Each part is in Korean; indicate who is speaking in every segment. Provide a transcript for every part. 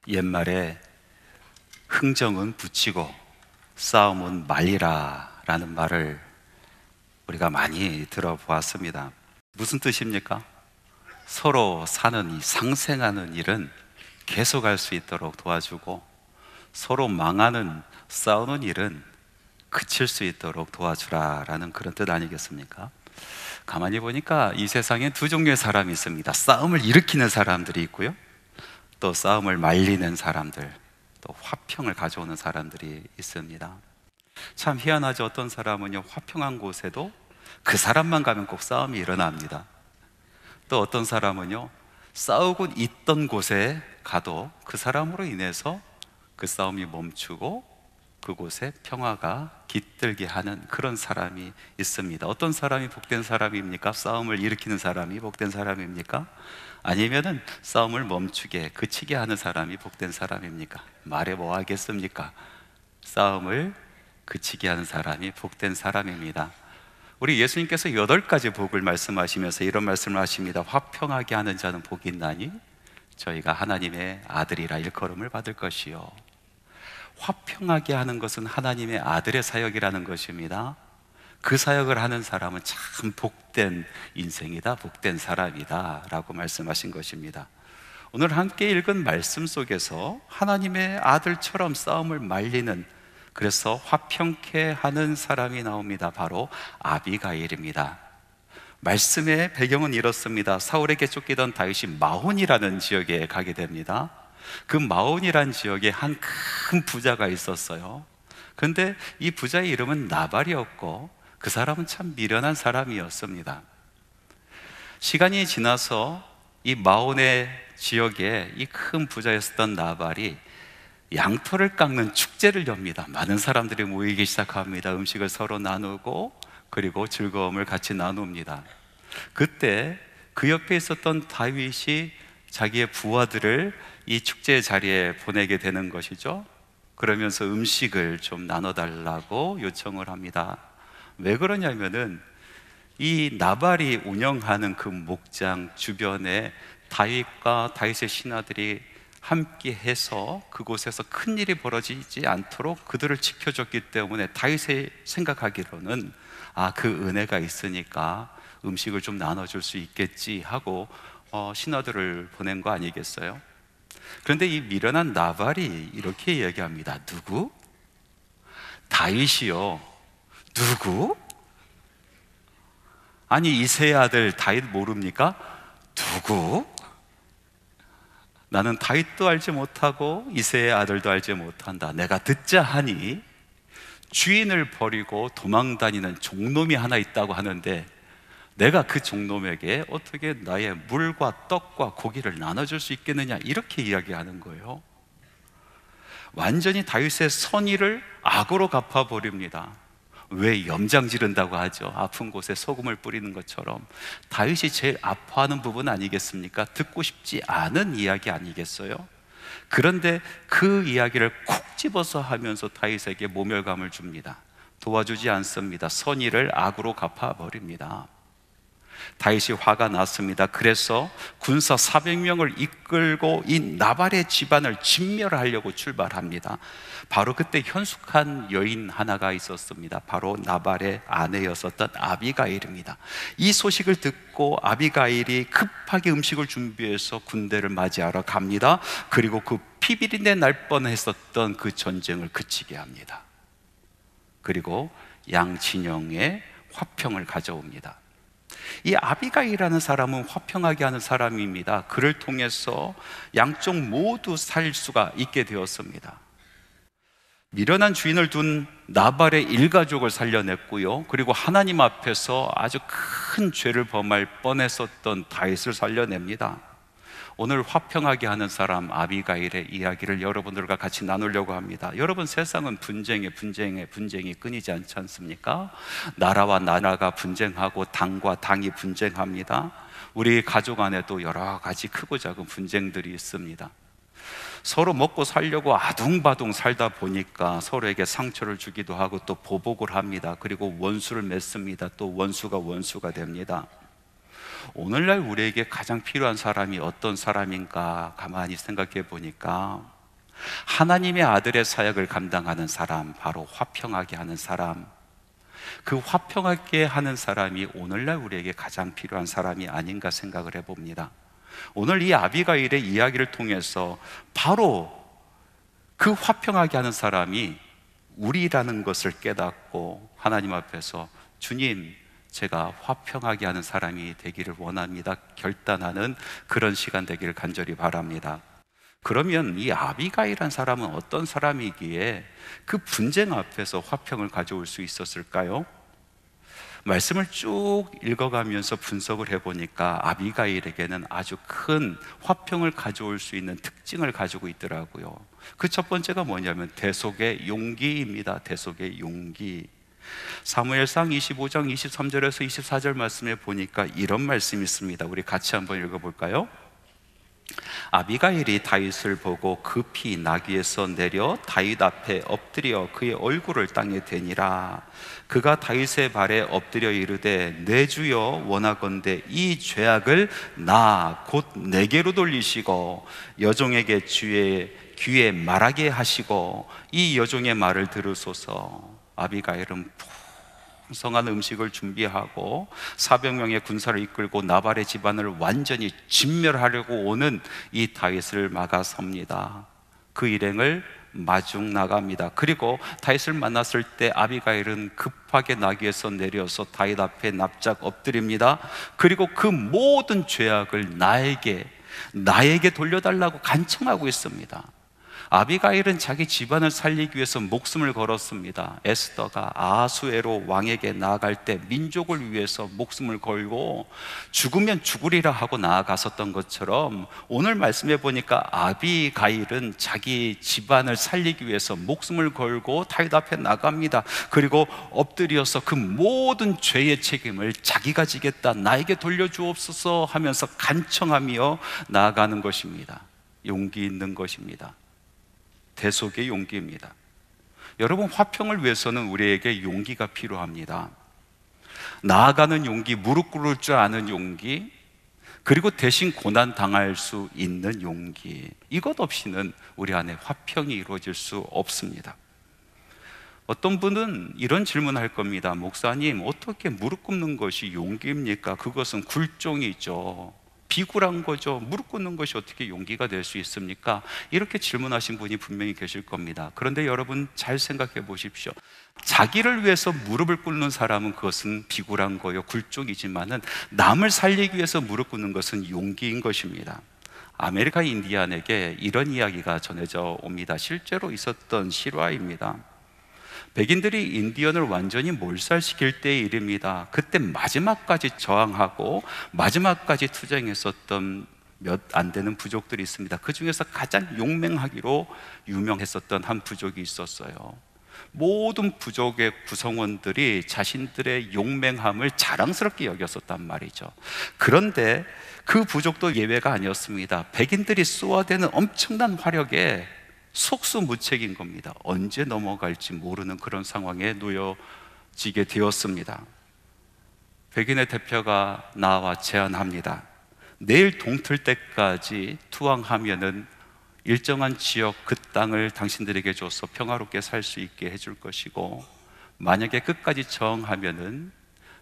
Speaker 1: 옛말에 흥정은 붙이고 싸움은 말리라 라는 말을 우리가 많이 들어보았습니다. 무슨 뜻입니까? 서로 사는 이 상생하는 일은 계속할 수 있도록 도와주고, 서로 망하는 싸우는 일은 그칠 수 있도록 도와주라 라는 그런 뜻 아니겠습니까? 가만히 보니까 이 세상에 두 종류의 사람이 있습니다. 싸움을 일으키는 사람들이 있고요, 또 싸움을 말리는 사람들, 또 화평을 가져오는 사람들이 있습니다. 참 희한하죠. 어떤 사람은요, 화평한 곳에도 그 사람만 가면 꼭 싸움이 일어납니다. 또 어떤 사람은요, 싸우고 있던 곳에 가도 그 사람으로 인해서 그 싸움이 멈추고 그곳에 평화가 깃들게 하는 그런 사람이 있습니다. 어떤 사람이 복된 사람입니까? 싸움을 일으키는 사람이 복된 사람입니까? 아니면은 싸움을 멈추게, 그치게 하는 사람이 복된 사람입니까? 말해 뭐 하겠습니까? 싸움을 그치게 하는 사람이 복된 사람입니다. 우리 예수님께서 8가지 복을 말씀하시면서 이런 말씀을 하십니다. 화평하게 하는 자는 복이 있나니 저희가 하나님의 아들이라 일컬음을 받을 것이요. 화평하게 하는 것은 하나님의 아들의 사역이라는 것입니다. 그 사역을 하는 사람은 참 복된 인생이다, 복된 사람이다 라고 말씀하신 것입니다. 오늘 함께 읽은 말씀 속에서 하나님의 아들처럼 싸움을 말리는, 그래서 화평케 하는 사람이 나옵니다. 바로 아비가일입니다. 말씀의 배경은 이렇습니다. 사울에게 쫓기던 다윗이 마온이라는 지역에 가게 됩니다. 그 마온이라는 지역에 한 큰 부자가 있었어요. 그런데 이 부자의 이름은 나발이었고, 그 사람은 참 미련한 사람이었습니다. 시간이 지나서 이 마온의 지역에 이 큰 부자였었던 나발이 양털을 깎는 축제를 엽니다. 많은 사람들이 모이기 시작합니다. 음식을 서로 나누고, 그리고 즐거움을 같이 나눕니다. 그때 그 옆에 있었던 다윗이 자기의 부하들을 이 축제 자리에 보내게 되는 것이죠. 그러면서 음식을 좀 나눠달라고 요청을 합니다. 왜 그러냐면은 이 나발이 운영하는 그 목장 주변에 다윗과 다윗의 신하들이 함께 해서 그곳에서 큰 일이 벌어지지 않도록 그들을 지켜줬기 때문에 다윗이 생각하기로는 그 은혜가 있으니까 음식을 좀 나눠줄 수 있겠지 하고 신하들을 보낸 거 아니겠어요? 그런데 이 미련한 나발이 이렇게 얘기합니다. 누구? 다윗이요. 누구? 아니 이새의 아들 다윗 모릅니까? 누구? 나는 다윗도 알지 못하고 이새의 아들도 알지 못한다. 내가 듣자 하니 주인을 버리고 도망다니는 종놈이 하나 있다고 하는데 내가 그 종놈에게 어떻게 나의 물과 떡과 고기를 나눠줄 수 있겠느냐, 이렇게 이야기하는 거예요. 완전히 다윗의 선의를 악으로 갚아버립니다. 왜 염장 지른다고 하죠? 아픈 곳에 소금을 뿌리는 것처럼 다윗이 제일 아파하는 부분 아니겠습니까? 듣고 싶지 않은 이야기 아니겠어요? 그런데 그 이야기를 콕 집어서 하면서 다윗에게 모멸감을 줍니다. 도와주지 않습니다. 선의를 악으로 갚아버립니다. 다윗이 화가 났습니다. 그래서 군사 400명을 이끌고 이 나발의 집안을 진멸하려고 출발합니다. 바로 그때 현숙한 여인 하나가 있었습니다. 바로 나발의 아내였었던 아비가일입니다. 이 소식을 듣고 아비가일이 급하게 음식을 준비해서 군대를 맞이하러 갑니다. 그리고 그 피비린내 날 뻔했었던 그 전쟁을 그치게 합니다. 그리고 양 진영의 화평을 가져옵니다. 이 아비가일이라는 사람은 화평하게 하는 사람입니다. 그를 통해서 양쪽 모두 살 수가 있게 되었습니다. 미련한 주인을 둔 나발의 일가족을 살려냈고요, 그리고 하나님 앞에서 아주 큰 죄를 범할 뻔했었던 다윗을 살려냅니다. 오늘 화평하게 하는 사람 아비가일의 이야기를 여러분들과 같이 나누려고 합니다. 여러분, 세상은 분쟁이 끊이지 않지 않습니까? 나라와 나라가 분쟁하고 당과 당이 분쟁합니다. 우리 가족 안에도 여러 가지 크고 작은 분쟁들이 있습니다. 서로 먹고 살려고 아둥바둥 살다 보니까 서로에게 상처를 주기도 하고 또 보복을 합니다. 그리고 원수를 맺습니다. 또 원수가 됩니다. 오늘날 우리에게 가장 필요한 사람이 어떤 사람인가 가만히 생각해 보니까 하나님의 아들의 사역을 감당하는 사람, 바로 화평하게 하는 사람, 그 화평하게 하는 사람이 오늘날 우리에게 가장 필요한 사람이 아닌가 생각을 해봅니다. 오늘 이 아비가일의 이야기를 통해서 바로 그 화평하게 하는 사람이 우리라는 것을 깨닫고 하나님 앞에서 주님, 제가 화평하게 하는 사람이 되기를 원합니다 결단하는 그런 시간 되기를 간절히 바랍니다. 그러면 이 아비가일한 사람은 어떤 사람이기에 그 분쟁 앞에서 화평을 가져올 수 있었을까요? 말씀을 쭉 읽어가면서 분석을 해보니까 아비가일에게는 아주 큰 화평을 가져올 수 있는 특징을 가지고 있더라고요. 그 첫 번째가 뭐냐면 대속의 용기입니다. 대속의 용기. 사무엘상 25장 23절에서 24절 말씀에 보니까 이런 말씀이 있습니다. 우리 같이 한번 읽어볼까요? 아비가일이 다윗을 보고 급히 나귀에서 내려 다윗 앞에 엎드려 그의 얼굴을 땅에 대니라. 그가 다윗의 발에 엎드려 이르되 내 주여 원하건대 이 죄악을 나 곧 내게로 돌리시고 여종에게 주의 귀에 말하게 하시고 이 여종의 말을 들으소서. 아비가일은 풍성한 음식을 준비하고 400명의 군사를 이끌고 나발의 집안을 완전히 진멸하려고 오는 이 다윗을 막아섭니다. 그 일행을 마중 나갑니다. 그리고 다윗을 만났을 때 아비가일은 급하게 나귀에서 내려서 다윗 앞에 납작 엎드립니다. 그리고 그 모든 죄악을 나에게 돌려달라고 간청하고 있습니다. 아비가일은 자기 집안을 살리기 위해서 목숨을 걸었습니다. 에스더가 아하수에로 왕에게 나아갈 때 민족을 위해서 목숨을 걸고 죽으면 죽으리라 하고 나아갔었던 것처럼 오늘 말씀해 보니까 아비가일은 자기 집안을 살리기 위해서 목숨을 걸고 다윗 앞에 나갑니다. 그리고 엎드려서 그 모든 죄의 책임을 자기가 지겠다, 나에게 돌려주옵소서 하면서 간청하며 나아가는 것입니다. 용기 있는 것입니다. 대속의 용기입니다. 여러분, 화평을 위해서는 우리에게 용기가 필요합니다. 나아가는 용기, 무릎 꿇을 줄 아는 용기, 그리고 대신 고난 당할 수 있는 용기. 이것 없이는 우리 안에 화평이 이루어질 수 없습니다. 어떤 분은 이런 질문할 겁니다. 목사님, 어떻게 무릎 꿇는 것이 용기입니까? 그것은 굴종이죠. 비굴한 거죠. 무릎 꿇는 것이 어떻게 용기가 될 수 있습니까? 이렇게 질문하신 분이 분명히 계실 겁니다. 그런데 여러분 잘 생각해 보십시오. 자기를 위해서 무릎을 꿇는 사람은 그것은 비굴한 거요, 굴종이지만은 남을 살리기 위해서 무릎 꿇는 것은 용기인 것입니다. 아메리카 인디안에게 이런 이야기가 전해져 옵니다. 실제로 있었던 실화입니다. 백인들이 인디언을 완전히 몰살시킬 때의 일입니다. 그때 마지막까지 저항하고 마지막까지 투쟁했었던 몇 안 되는 부족들이 있습니다. 그 중에서 가장 용맹하기로 유명했었던 한 부족이 있었어요. 모든 부족의 구성원들이 자신들의 용맹함을 자랑스럽게 여겼었단 말이죠. 그런데 그 부족도 예외가 아니었습니다. 백인들이 쏘아대는 엄청난 화력에 속수무책인 겁니다. 언제 넘어갈지 모르는 그런 상황에 놓여지게 되었습니다. 백인의 대표가 나와 제안합니다. 내일 동틀 때까지 투항하면은 일정한 지역 그 땅을 당신들에게 줘서 평화롭게 살 수 있게 해줄 것이고, 만약에 끝까지 저항하면은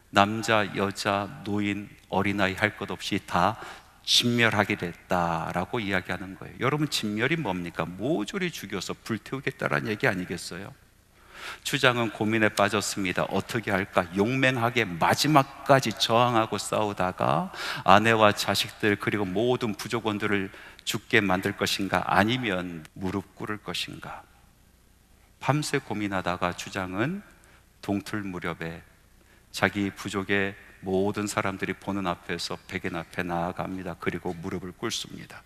Speaker 1: 남자, 여자, 노인, 어린아이 할 것 없이 다 진멸하게 됐다라고 이야기하는 거예요. 여러분, 진멸이 뭡니까? 모조리 죽여서 불태우겠다라는 얘기 아니겠어요? 추장은 고민에 빠졌습니다. 어떻게 할까? 용맹하게 마지막까지 저항하고 싸우다가 아내와 자식들 그리고 모든 부족원들을 죽게 만들 것인가, 아니면 무릎 꿇을 것인가? 밤새 고민하다가 주장은 동틀 무렵에 자기 부족의 모든 사람들이 보는 앞에서 백인 앞에 나아갑니다. 그리고 무릎을 꿇습니다.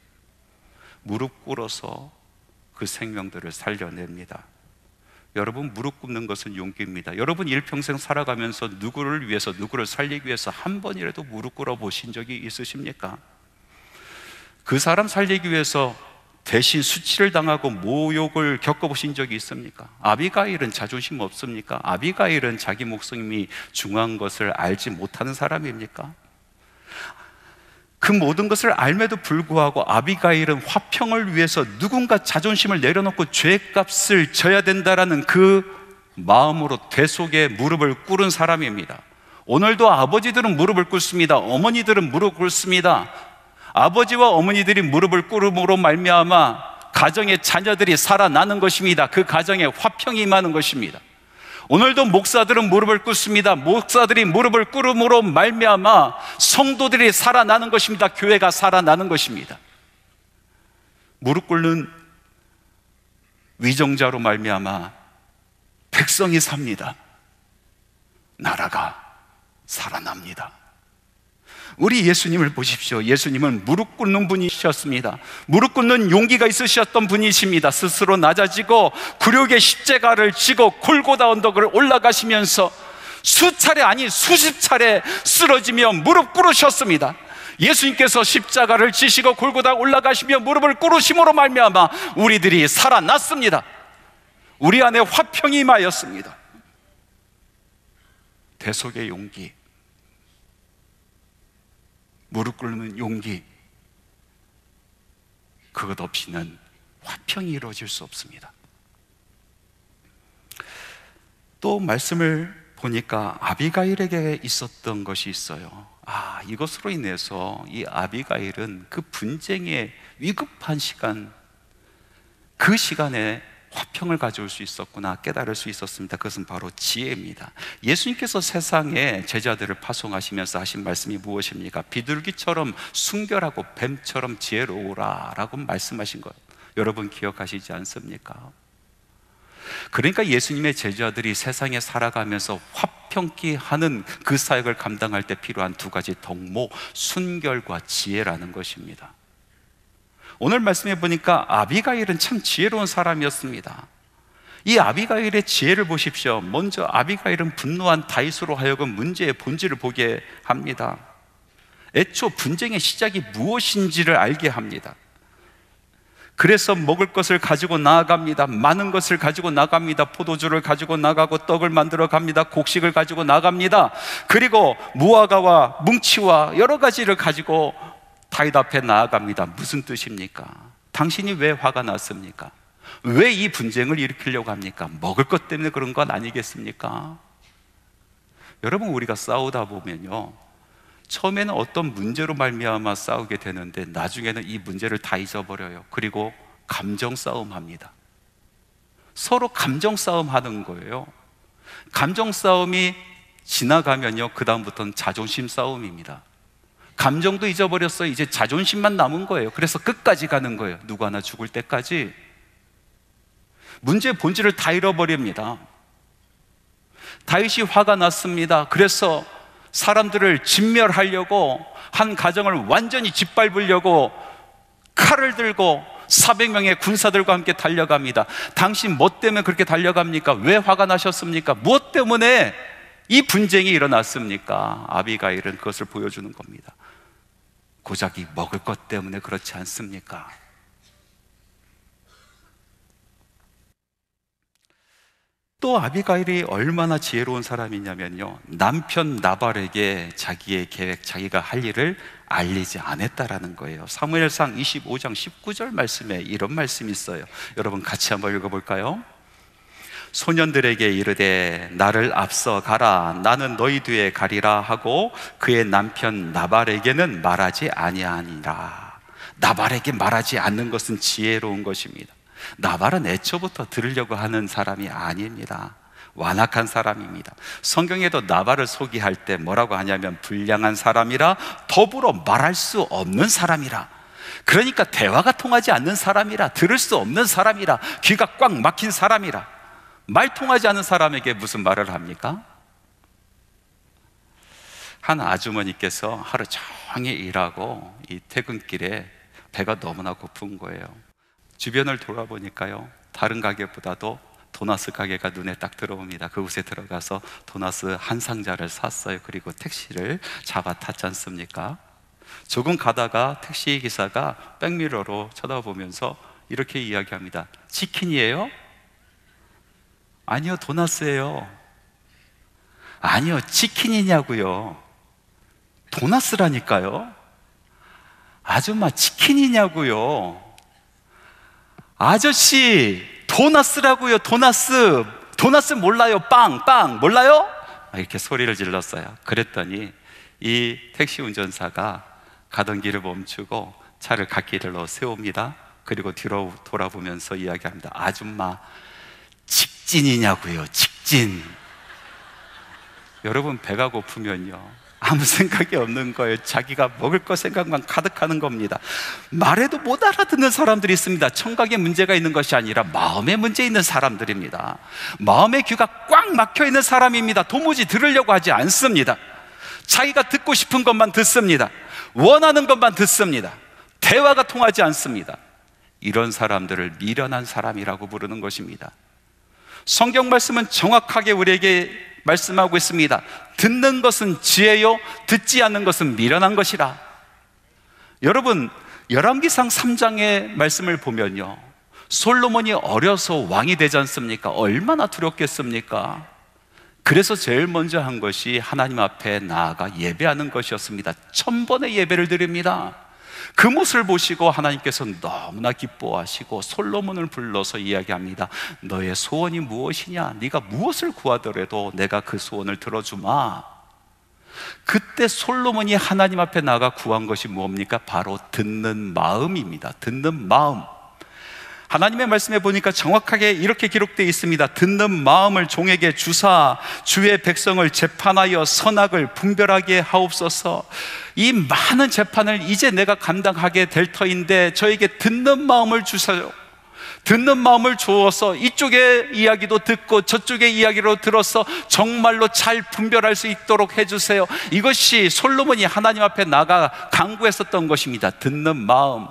Speaker 1: 무릎 꿇어서 그 생명들을 살려냅니다. 여러분, 무릎 꿇는 것은 용기입니다. 여러분, 일평생 살아가면서 누구를 위해서, 누구를 살리기 위해서 한 번이라도 무릎 꿇어 보신 적이 있으십니까? 그 사람 살리기 위해서 대신 수치를 당하고 모욕을 겪어보신 적이 있습니까? 아비가일은 자존심 없습니까? 아비가일은 자기 목숨이 중요한 것을 알지 못하는 사람입니까? 그 모든 것을 알매도 불구하고 아비가일은 화평을 위해서 누군가 자존심을 내려놓고 죄값을 져야 된다라는 그 마음으로 대속에 무릎을 꿇은 사람입니다. 오늘도 아버지들은 무릎을 꿇습니다. 어머니들은 무릎을 꿇습니다. 아버지와 어머니들이 무릎을 꿇음으로 말미암아 가정의 자녀들이 살아나는 것입니다. 그 가정에 화평이 임하는 것입니다. 오늘도 목사들은 무릎을 꿇습니다. 목사들이 무릎을 꿇음으로 말미암아 성도들이 살아나는 것입니다. 교회가 살아나는 것입니다. 무릎 꿇는 위정자로 말미암아 백성이 삽니다. 나라가 살아납니다. 우리 예수님을 보십시오. 예수님은 무릎 꿇는 분이셨습니다. 무릎 꿇는 용기가 있으셨던 분이십니다. 스스로 낮아지고 굴욕의 십자가를 지고 골고다 언덕을 올라가시면서 수차례 아니 수십 차례 쓰러지며 무릎 꿇으셨습니다. 예수님께서 십자가를 지시고 골고다 올라가시며 무릎을 꿇으심으로 말미암아 우리들이 살아났습니다. 우리 안에 화평이 임하였습니다. 대속의 용기, 무릎 꿇는 용기, 그것 없이는 화평이 이루어질 수 없습니다. 또 말씀을 보니까 아비가일에게 있었던 것이 있어요. 이것으로 인해서 이 아비가일은 그 분쟁의 위급한 시간, 그 시간에 화평을 가져올 수 있었구나 깨달을 수 있었습니다. 그것은 바로 지혜입니다. 예수님께서 세상에 제자들을 파송하시면서 하신 말씀이 무엇입니까? 비둘기처럼 순결하고 뱀처럼 지혜로우라 라고 말씀하신 것 여러분 기억하시지 않습니까? 그러니까 예수님의 제자들이 세상에 살아가면서 화평케 하는 그 사역을 감당할 때 필요한 두 가지 덕목, 순결과 지혜라는 것입니다. 오늘 말씀해 보니까 아비가일은 참 지혜로운 사람이었습니다. 이 아비가일의 지혜를 보십시오. 먼저 아비가일은 분노한 다윗으로 하여금 문제의 본질을 보게 합니다. 애초 분쟁의 시작이 무엇인지를 알게 합니다. 그래서 먹을 것을 가지고 나아갑니다. 많은 것을 가지고 나갑니다. 포도주를 가지고 나가고 떡을 만들어 갑니다. 곡식을 가지고 나갑니다. 그리고 무화과와 뭉치와 여러 가지를 가지고 다윗 앞에 나아갑니다. 무슨 뜻입니까? 당신이 왜 화가 났습니까? 왜 이 분쟁을 일으키려고 합니까? 먹을 것 때문에 그런 건 아니겠습니까? 여러분, 우리가 싸우다 보면요, 처음에는 어떤 문제로 말미암아 싸우게 되는데 나중에는 이 문제를 다 잊어버려요. 그리고 감정 싸움합니다. 서로 감정 싸움하는 거예요. 감정 싸움이 지나가면요, 그 다음부터는 자존심 싸움입니다. 감정도 잊어버렸어요. 이제 자존심만 남은 거예요. 그래서 끝까지 가는 거예요. 누구 하나 죽을 때까지. 문제의 본질을 다 잃어버립니다. 다윗이 화가 났습니다. 그래서 사람들을 진멸하려고 한 가정을 완전히 짓밟으려고 칼을 들고 400명의 군사들과 함께 달려갑니다. 당신 뭐 때문에 그렇게 달려갑니까? 왜 화가 나셨습니까? 무엇 때문에 이 분쟁이 일어났습니까? 아비가일은 그것을 보여주는 겁니다. 고작 이 먹을 것 때문에 그렇지 않습니까? 또 아비가일이 얼마나 지혜로운 사람이냐면요, 남편 나발에게 자기의 계획, 자기가 할 일을 알리지 않았다라는 거예요. 사무엘상 25장 19절 말씀에 이런 말씀이 있어요. 여러분 같이 한번 읽어볼까요? 소년들에게 이르되 나를 앞서 가라, 나는 너희 뒤에 가리라 하고 그의 남편 나발에게는 말하지 아니하니라. 나발에게 말하지 않는 것은 지혜로운 것입니다. 나발은 애초부터 들으려고 하는 사람이 아닙니다. 완악한 사람입니다. 성경에도 나발을 소개할 때 뭐라고 하냐면 불량한 사람이라, 더불어 말할 수 없는 사람이라. 그러니까 대화가 통하지 않는 사람이라, 들을 수 없는 사람이라, 귀가 꽉 막힌 사람이라. 말 통하지 않는 사람에게 무슨 말을 합니까? 한 아주머니께서 하루 종일 일하고 이 퇴근길에 배가 너무나 고픈 거예요. 주변을 돌아보니까요, 다른 가게보다도 도나스 가게가 눈에 딱 들어옵니다. 그곳에 들어가서 도나스 한 상자를 샀어요. 그리고 택시를 잡아 탔지 않습니까? 조금 가다가 택시 기사가 백미러로 쳐다보면서 이렇게 이야기합니다. 치킨이에요? 아니요, 도나스예요. 아니요, 치킨이냐고요. 도나스라니까요. 아줌마 치킨이냐고요. 아저씨 도나스라고요. 도나스. 도나스 몰라요. 빵 몰라요? 이렇게 소리를 질렀어요. 그랬더니 이 택시 운전사가 가던 길을 멈추고 차를 갓길로 세웁니다. 그리고 뒤로 돌아보면서 이야기합니다. 아줌마 직진이냐고요. 직진. 여러분, 배가 고프면요 아무 생각이 없는 거예요. 자기가 먹을 거 생각만 가득하는 겁니다. 말해도 못 알아듣는 사람들이 있습니다. 청각에 문제가 있는 것이 아니라 마음에 문제 있는 사람들입니다. 마음의 귀가 꽉 막혀 있는 사람입니다. 도무지 들으려고 하지 않습니다. 자기가 듣고 싶은 것만 듣습니다. 원하는 것만 듣습니다. 대화가 통하지 않습니다. 이런 사람들을 미련한 사람이라고 부르는 것입니다. 성경 말씀은 정확하게 우리에게 말씀하고 있습니다. 듣는 것은 지혜요, 듣지 않는 것은 미련한 것이라. 여러분, 열왕기상 3장의 말씀을 보면요, 솔로몬이 어려서 왕이 되지 않습니까? 얼마나 두렵겠습니까? 그래서 제일 먼저 한 것이 하나님 앞에 나아가 예배하는 것이었습니다. 1000번의 예배를 드립니다. 그 모습을 보시고 하나님께서 너무나 기뻐하시고 솔로몬을 불러서 이야기합니다. 너의 소원이 무엇이냐? 네가 무엇을 구하더라도 내가 그 소원을 들어주마. 그때 솔로몬이 하나님 앞에 나가 구한 것이 뭡니까? 바로 듣는 마음입니다. 듣는 마음. 하나님의 말씀에 보니까 정확하게 이렇게 기록되어 있습니다. 듣는 마음을 종에게 주사 주의 백성을 재판하여 선악을 분별하게 하옵소서. 이 많은 재판을 이제 내가 감당하게 될 터인데 저에게 듣는 마음을 주세요. 듣는 마음을 주어서 이쪽의 이야기도 듣고 저쪽의 이야기로 들어서 정말로 잘 분별할 수 있도록 해주세요. 이것이 솔로몬이 하나님 앞에 나가 간구했었던 것입니다. 듣는 마음.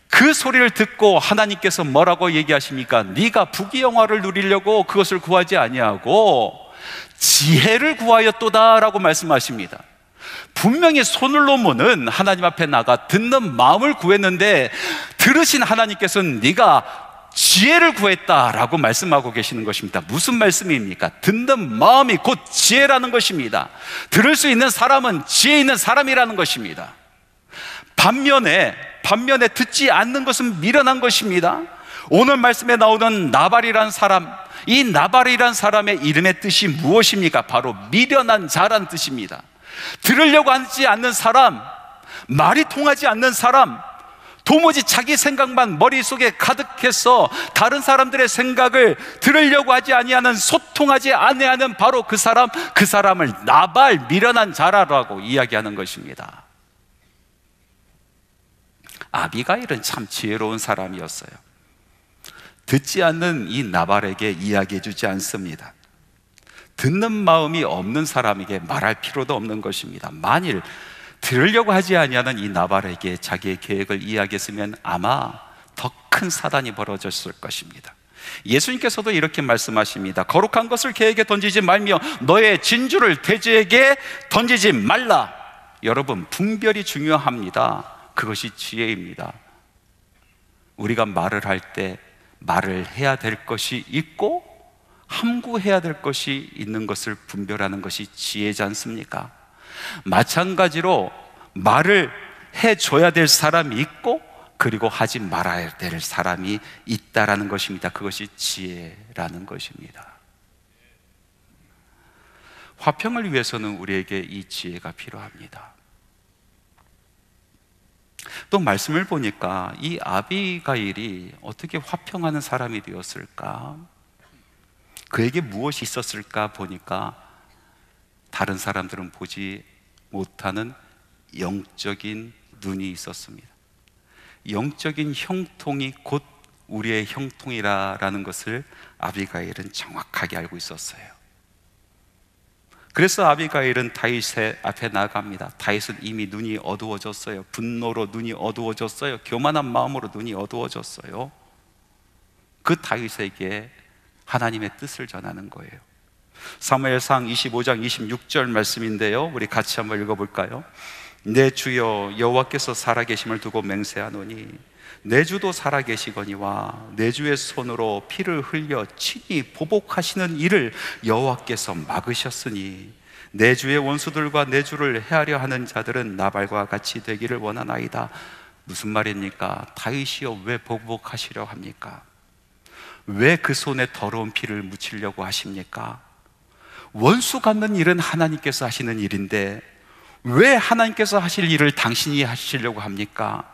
Speaker 1: 그 소리를 듣고 하나님께서 뭐라고 얘기하십니까? 네가 부귀영화를 누리려고 그것을 구하지 아니하고 지혜를 구하였도다라고 말씀하십니다. 분명히 솔로몬은 하나님 앞에 나가 듣는 마음을 구했는데 들으신 하나님께서는 네가 지혜를 구했다라고 말씀하고 계시는 것입니다. 무슨 말씀입니까? 듣는 마음이 곧 지혜라는 것입니다. 들을 수 있는 사람은 지혜 있는 사람이라는 것입니다. 반면에 듣지 않는 것은 미련한 것입니다. 오늘 말씀에 나오는 나발이란 사람, 이 나발이란 사람의 이름의 뜻이 무엇입니까? 바로 미련한 자란 뜻입니다. 들으려고 하지 않는 사람, 말이 통하지 않는 사람, 도무지 자기 생각만 머릿속에 가득해서 다른 사람들의 생각을 들으려고 하지 아니하는, 소통하지 아니하는 바로 그 사람을 나발, 미련한 자라라고 이야기하는 것입니다. 아비가일은 참 지혜로운 사람이었어요. 듣지 않는 이 나발에게 이야기해 주지 않습니다. 듣는 마음이 없는 사람에게 말할 필요도 없는 것입니다. 만일 들으려고 하지 아니하는 이 나발에게 자기의 계획을 이야기했으면 아마 더 큰 사단이 벌어졌을 것입니다. 예수님께서도 이렇게 말씀하십니다. 거룩한 것을 개에게 던지지 말며 너의 진주를 돼지에게 던지지 말라. 여러분, 분별이 중요합니다. 그것이 지혜입니다. 우리가 말을 할 때 말을 해야 될 것이 있고 함구해야 될 것이 있는 것을 분별하는 것이 지혜지 않습니까? 마찬가지로 말을 해줘야 될 사람이 있고 그리고 하지 말아야 될 사람이 있다라는 것입니다. 그것이 지혜라는 것입니다. 화평을 위해서는 우리에게 이 지혜가 필요합니다. 또 말씀을 보니까 이 아비가일이 어떻게 화평하는 사람이 되었을까? 그에게 무엇이 있었을까 보니까 다른 사람들은 보지 못하는 영적인 눈이 있었습니다. 영적인 형통이 곧 우리의 형통이라는 것을 아비가일은 정확하게 알고 있었어요. 그래서 아비가일은 다윗의 앞에 나갑니다. 다윗은 이미 눈이 어두워졌어요. 분노로 눈이 어두워졌어요. 교만한 마음으로 눈이 어두워졌어요. 그 다윗에게 하나님의 뜻을 전하는 거예요. 사무엘상 25장 26절 말씀인데요, 우리 같이 한번 읽어볼까요? 내 주여 여호와께서 살아계심을 두고 맹세하노니 내 주도 살아계시거니와 내 주의 손으로 피를 흘려 친히 보복하시는 일을 여호와께서 막으셨으니 내 주의 원수들과 내 주를 헤아려 하는 자들은 나발과 같이 되기를 원하나이다. 무슨 말입니까? 다윗이여, 왜 보복하시려 합니까? 왜 그 손에 더러운 피를 묻히려고 하십니까? 원수 갚는 일은 하나님께서 하시는 일인데 왜 하나님께서 하실 일을 당신이 하시려고 합니까?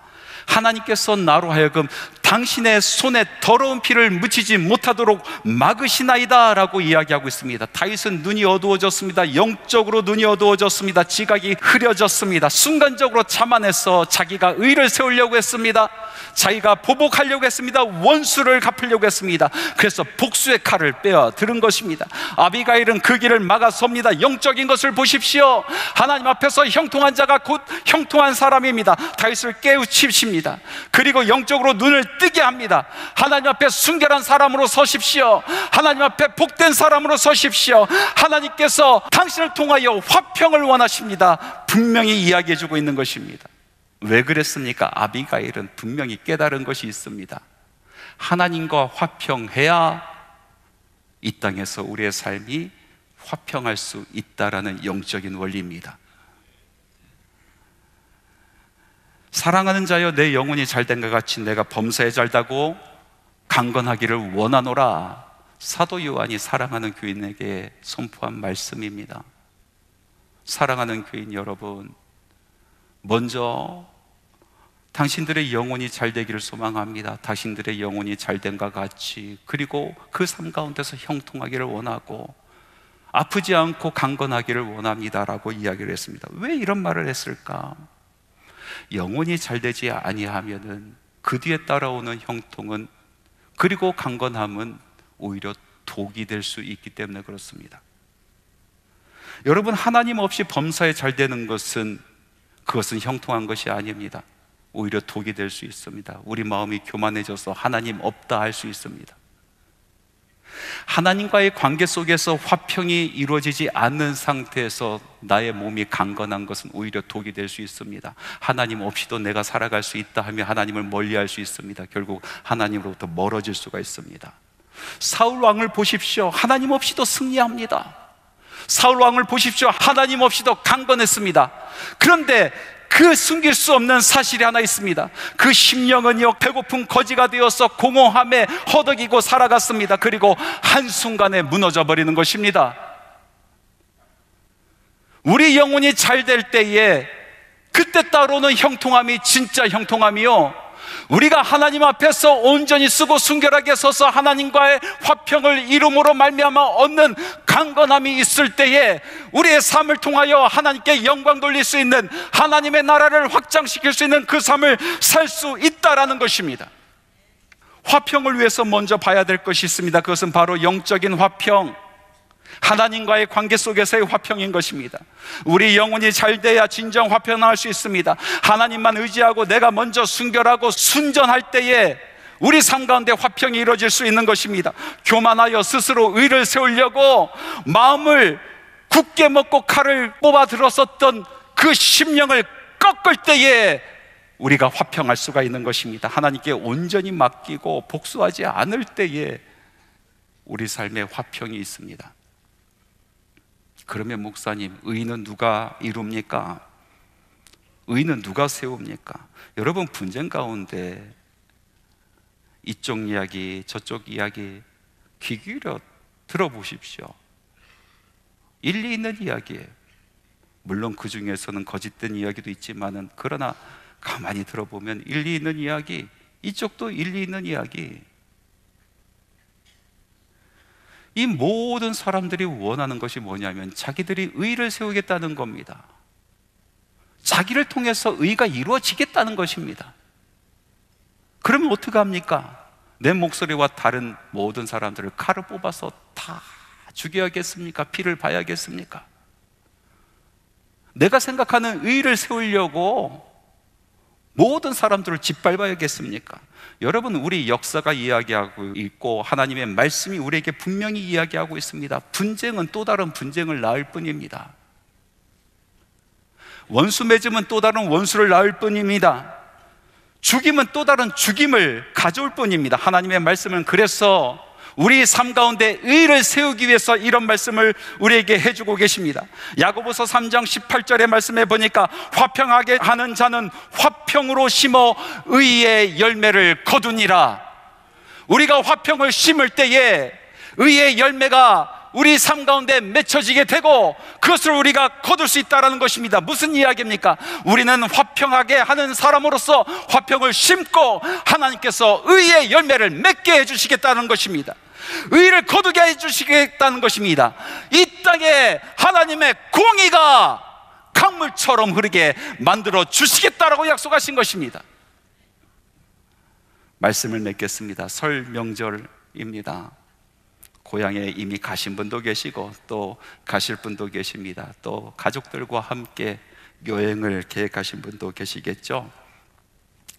Speaker 1: 하나님께서 나로 하여금 당신의 손에 더러운 피를 묻히지 못하도록 막으시나이다 라고 이야기하고 있습니다. 다윗은 눈이 어두워졌습니다. 영적으로 눈이 어두워졌습니다. 지각이 흐려졌습니다. 순간적으로 자만해서 자기가 의를 세우려고 했습니다. 자기가 보복하려고 했습니다. 원수를 갚으려고 했습니다. 그래서 복수의 칼을 빼어 들은 것입니다. 아비가일은 그 길을 막아섭니다. 영적인 것을 보십시오. 하나님 앞에서 형통한 자가 곧 형통한 사람입니다. 다윗을 깨우치십니다. 그리고 영적으로 눈을 뜨게 합니다. 하나님 앞에 순결한 사람으로 서십시오. 하나님 앞에 복된 사람으로 서십시오. 하나님께서 당신을 통하여 화평을 원하십니다. 분명히 이야기해주고 있는 것입니다. 왜 그랬습니까? 아비가일은 분명히 깨달은 것이 있습니다. 하나님과 화평해야 이 땅에서 우리의 삶이 화평할 수 있다라는 영적인 원리입니다. 사랑하는 자여, 내 영혼이 잘된 것 같이 내가 범사에 잘다고 강건하기를 원하노라. 사도 요한이 사랑하는 교인에게 선포한 말씀입니다. 사랑하는 교인 여러분, 먼저 당신들의 영혼이 잘 되기를 소망합니다. 당신들의 영혼이 잘된과 같이, 그리고 그 삶 가운데서 형통하기를 원하고 아프지 않고 강건하기를 원합니다라고 이야기를 했습니다. 왜 이런 말을 했을까? 영혼이 잘 되지 아니하면은 그 뒤에 따라오는 형통은, 그리고 강건함은 오히려 독이 될 수 있기 때문에 그렇습니다. 여러분, 하나님 없이 범사에 잘 되는 것은, 그것은 형통한 것이 아닙니다. 오히려 독이 될 수 있습니다. 우리 마음이 교만해져서 하나님 없다 할 수 있습니다. 하나님과의 관계 속에서 화평이 이루어지지 않는 상태에서 나의 몸이 강건한 것은 오히려 독이 될 수 있습니다. 하나님 없이도 내가 살아갈 수 있다 하며 하나님을 멀리할 수 있습니다. 결국 하나님으로부터 멀어질 수가 있습니다. 사울 왕을 보십시오. 하나님 없이도 승리합니다. 사울 왕을 보십시오. 하나님 없이도 강건했습니다. 그런데 그 숨길 수 없는 사실이 하나 있습니다. 그 심령은요, 배고픈 거지가 되어서 공허함에 허덕이고 살아갔습니다. 그리고 한순간에 무너져 버리는 것입니다. 우리 영혼이 잘 될 때에 그때 따라오는 형통함이 진짜 형통함이요, 우리가 하나님 앞에서 온전히 쓰고 순결하게 서서 하나님과의 화평을 이룸으로 말미암아 얻는 강건함이 있을 때에 우리의 삶을 통하여 하나님께 영광 돌릴 수 있는, 하나님의 나라를 확장시킬 수 있는 그 삶을 살 수 있다라는 것입니다. 화평을 위해서 먼저 봐야 될 것이 있습니다. 그것은 바로 영적인 화평, 하나님과의 관계 속에서의 화평인 것입니다. 우리 영혼이 잘 돼야 진정 화평할 수 있습니다. 하나님만 의지하고 내가 먼저 순결하고 순전할 때에 우리 삶 가운데 화평이 이루어질 수 있는 것입니다. 교만하여 스스로 의를 세우려고 마음을 굳게 먹고 칼을 뽑아 들었었던 그 심령을 꺾을 때에 우리가 화평할 수가 있는 것입니다. 하나님께 온전히 맡기고 복수하지 않을 때에 우리 삶에 화평이 있습니다. 그러면 목사님, 의는 누가 이룹니까? 의는 누가 세웁니까? 여러분, 분쟁 가운데 이쪽 이야기 저쪽 이야기 귀 기울여 들어보십시오. 일리 있는 이야기예요. 물론 그 중에서는 거짓된 이야기도 있지만은, 그러나 가만히 들어보면 일리 있는 이야기, 이쪽도 일리 있는 이야기. 이 모든 사람들이 원하는 것이 뭐냐면 자기들이 의를 세우겠다는 겁니다. 자기를 통해서 의가 이루어지겠다는 것입니다. 그러면 어떻게 합니까? 내 목소리와 다른 모든 사람들을 칼을 뽑아서 다 죽여야겠습니까? 피를 봐야겠습니까? 내가 생각하는 의를 세우려고 모든 사람들을 짓밟아야겠습니까? 여러분, 우리 역사가 이야기하고 있고 하나님의 말씀이 우리에게 분명히 이야기하고 있습니다. 분쟁은 또 다른 분쟁을 낳을 뿐입니다. 원수 맺음은 또 다른 원수를 낳을 뿐입니다. 죽임은 또 다른 죽임을 가져올 뿐입니다. 하나님의 말씀은 그래서 우리 삶 가운데 의를 세우기 위해서 이런 말씀을 우리에게 해주고 계십니다. 야고보서 3장 18절의 말씀에 보니까 화평하게 하는 자는 화평으로 심어 의의 열매를 거두니라. 우리가 화평을 심을 때에 의의 열매가 우리 삶 가운데 맺혀지게 되고 그것을 우리가 거둘 수 있다는 것입니다. 무슨 이야기입니까? 우리는 화평하게 하는 사람으로서 화평을 심고 하나님께서 의의 열매를 맺게 해주시겠다는 것입니다. 의를 거두게 해주시겠다는 것입니다. 이 땅에 하나님의 공의가 강물처럼 흐르게 만들어 주시겠다라고 약속하신 것입니다. 말씀을 맺겠습니다. 설 명절입니다. 고향에 이미 가신 분도 계시고 또 가실 분도 계십니다. 또 가족들과 함께 여행을 계획하신 분도 계시겠죠.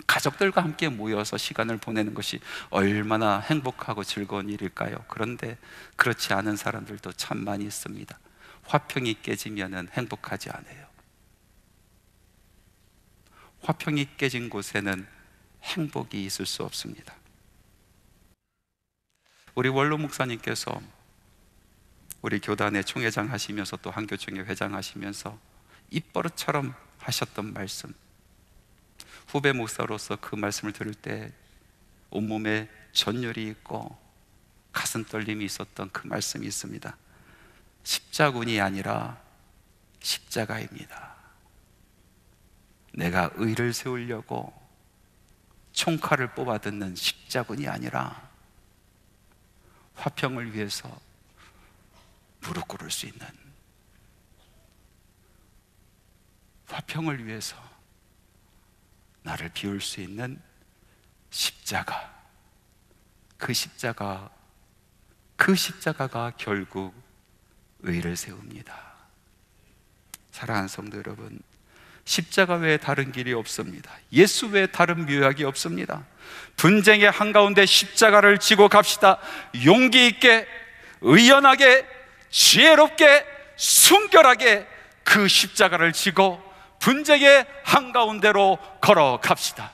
Speaker 1: 가족들과 함께 모여서 시간을 보내는 것이 얼마나 행복하고 즐거운 일일까요? 그런데 그렇지 않은 사람들도 참 많이 있습니다. 화평이 깨지면 행복하지 않아요. 화평이 깨진 곳에는 행복이 있을 수 없습니다. 우리 원로 목사님께서 우리 교단의 총회장 하시면서 또 한교총회 회장 하시면서 입버릇처럼 하셨던 말씀, 후배 목사로서 그 말씀을 들을 때 온몸에 전율이 있고 가슴 떨림이 있었던 그 말씀이 있습니다. 십자군이 아니라 십자가입니다. 내가 의를 세우려고 총칼을 뽑아듣는 십자군이 아니라 화평을 위해서 무릎 꿇을 수 있는, 화평을 위해서 나를 비울 수 있는 십자가, 그 십자가가 결국 의를 세웁니다. 사랑하는 성도 여러분, 십자가 외에 다른 길이 없습니다. 예수 외에 다른 묘약이 없습니다. 분쟁의 한가운데 십자가를 지고 갑시다. 용기 있게, 의연하게, 지혜롭게, 순결하게 그 십자가를 지고 분쟁의 한가운데로 걸어갑시다.